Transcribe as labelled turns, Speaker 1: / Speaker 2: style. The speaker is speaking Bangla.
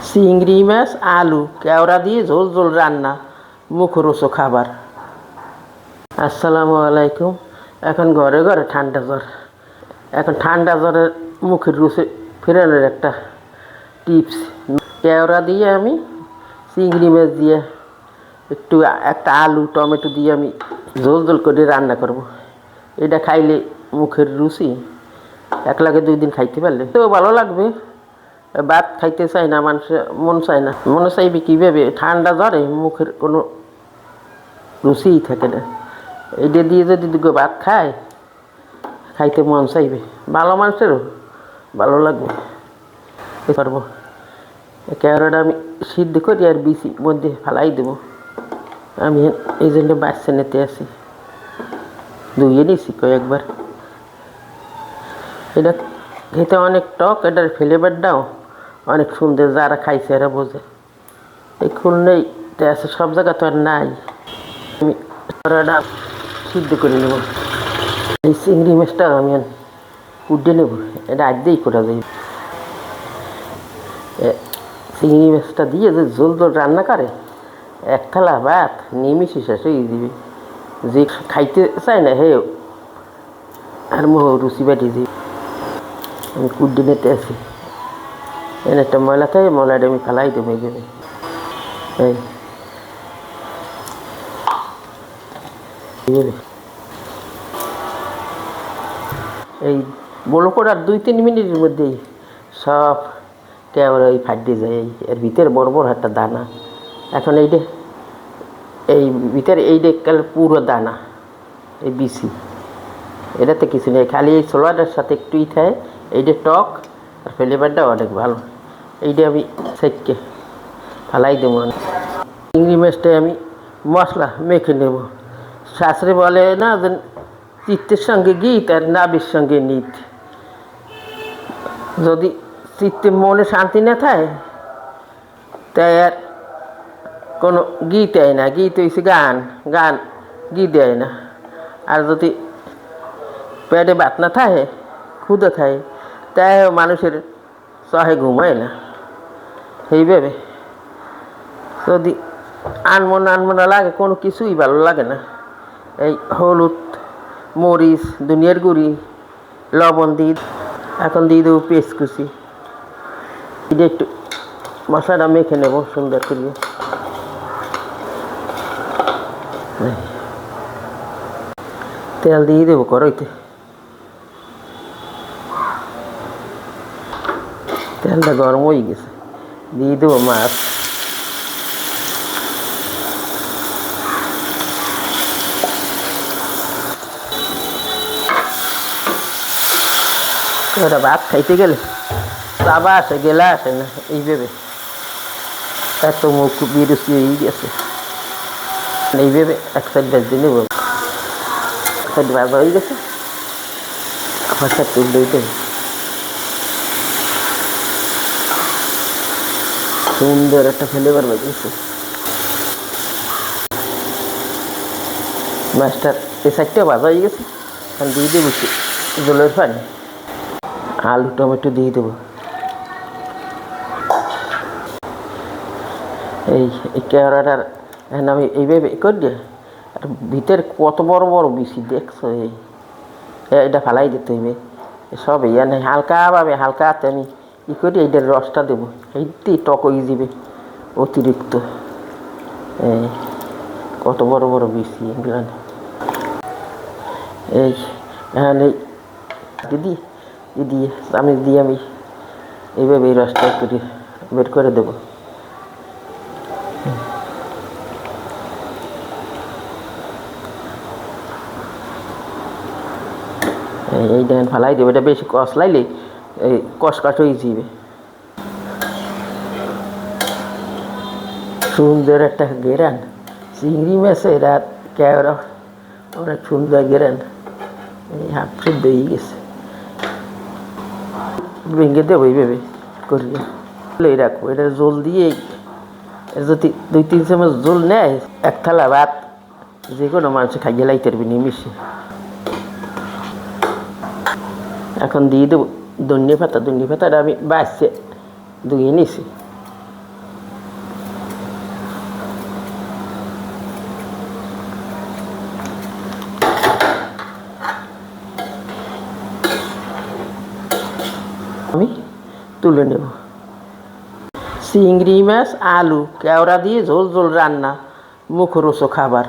Speaker 1: চিংড়ি মাছ আলু কেওড়া দিয়ে ঝোল ঝোল রান্না মুখরোচক খাবার। আসসালামু আলাইকুম। এখন ঘরে ঘরে ঠান্ডা জ্বর। এখন ঠান্ডা জ্বরের মুখের রুচি ফেরানোর একটা টিপস। কেওড়া দিয়ে আমি চিংড়ি মাছ দিয়ে একটু একটা আলু টমেটো দিয়ে আমি ঝোল ঝোল করে রান্না করব। এটা খাইলে মুখের রুচি একলাগে 2 দিন খাইতে পারলে তো ভালো লাগবে। ভাত খাইতে চায় না মানুষের, মন চায় না। মনে চাইবে কীভাবে ঠান্ডা জ্বরে মুখের কোনো রুচিই থাকে না। এইটা দিয়ে যদি 2 ভাত খায় খাইতে মন চাইবে, ভালো মানুষেরও ভালো লাগবে। পারবো কেওড়াটা আমি সিদ্ধ করি আর বিচি মধ্যে ফেলাই দেবো। আমি এই জন্য বাচ্চা নিতে আসি, ধুয়ে নিয়েছি কয়েকবার। এটা খেতে অনেক টক, এটার ফ্লেভারটাও অনেক সুন্দর। যারা খাইছে এরা বোঝে। এই খুলনেই আছে, সব জায়গা তো আর নাই। আমি কেওড়াটা সিদ্ধ করে নেব। এই চিংড়ি মাছটা আমি কুটে নেব। এটা আজকেই করা যায়। চিংড়ি মাছটা দিয়ে যে ঝোল ঝোল রান্না করে, 1 থালা ভাত নিমিশে শেষ হয়ে দিবে। যে খাইতে চায় না হে আর মোহ রুচি বাড়ি যাবে। আমি কুটে নিতে আসি। এনে একটা ময়লা থাকে, ময়লাটা আমি ফেলাই দেবো এইভাবে। এই বলো করে আর 2-3 মিনিটের মধ্যেই সব কেওড়া ওই ফাটিয়ে যায়। এর ভিতরে বড় বড় একটা দানা। এখন এইটা এই ভিতরে এইটা কাল পুরো দানা, এই বিচি, এটাতে কিছু নেই, খালি এই ছোলাটার সাথে একটুই থাকে। এইটা টক আর ফ্লেভারটা অনেক ভালো। এইটা আমি সেটকে ফালাই দেবো। চিংড়ি মাছটাই আমি মশলা মেখে নেব। শাশুড়ি বলে না যে চিত্তের সঙ্গে গীত আর নাবির সঙ্গে নিত। যদি চিত্তে মনে শান্তি না থাকে তাই আর কোনো গীত হয় না। গীত হয়েছে গান, গান গীত দেয় না। আর যদি পেটে ভাত না থাকে, ক্ষুদে থাকে, তাই মানুষের চহে ঘুমায় না। সেইভাবে যদি আনমনা লাগে, কোনো কিছুই ভালো লাগে না। এই হলুদ, মরিচ, ধনিয়ার গুঁড়ি, লবণ দিয়ে এখন দিয়ে দেবো পেস্ট কুচি। এটা একটু মশলাটা মেখে নেব সুন্দর করে। তেল দিয়ে দেবো কড়াইতে। তেলটা গরম হয়ে গেছে, দিয়ে দেবো মাছ। ওরা ভাত খাইতে গেলে চাবা আসে, গেলা আসে না। এইভাবে এত মুখ বিরুচি হয়ে গেছে। এইভাবে এক সাইড ভেজে নেব। এক সাইড ভাজা হয়ে গেছে, আবার সাইড তুলে দেব। সুন্দর একটা ফ্লেভার বেরিয়েছে। মাছটার এই সাইডটা ভাজা হয়ে গেছে। এখন দিয়ে দেবো জলের পানি, আলু টমেটো দিয়ে দেবো। এই কেওড়াটার এখন আমি এইভাবে করি দিয়ে, আর ভিতরে কত বড় বড় বিচি দেখছো। এটা ফালাই দিতে হইবে সব। নেই হালকাভাবে, হালকা হাতে আমি করি এইটার রসটা দেবো। এইটাই টক হয়ে যাবে অতিরিক্ত। এই কত বড় বড় বিচি এগুলো। এই এখন এই দিদি দিয়ে আমি এইভাবে এই রসটা করি বের করে দেবো। এই দেখেন ফালাই দেবো। এটা বেশি কষলাইলে এই কষকাঠ হয়ে যাবে। সুন্দর একটা গেরান চিংড়ি মাছের আর কেওড়া, অনেক সুন্দর গেরান। এই হাফ সিদ্ধ হয়ে গেছে। ভেঙে দেবো এইভাবে করিয়ে রাখবো। এটা জল দিয়ে যদি 2-3 চামচ জল নেয়, 1 থালা ভাত যে কোনো মানুষ খাইয়ে লাইতে পারবে নিমিশে। এখন দিয়ে দেবো ধনিয়া পাতাটা আমি বাঁচছে ধুয়ে নিছি। আমি তুলে নেব। চিংড়ি মাছ আলু কেওড়া দিয়ে ঝোল ঝোল রান্না মুখরোচক খাবার।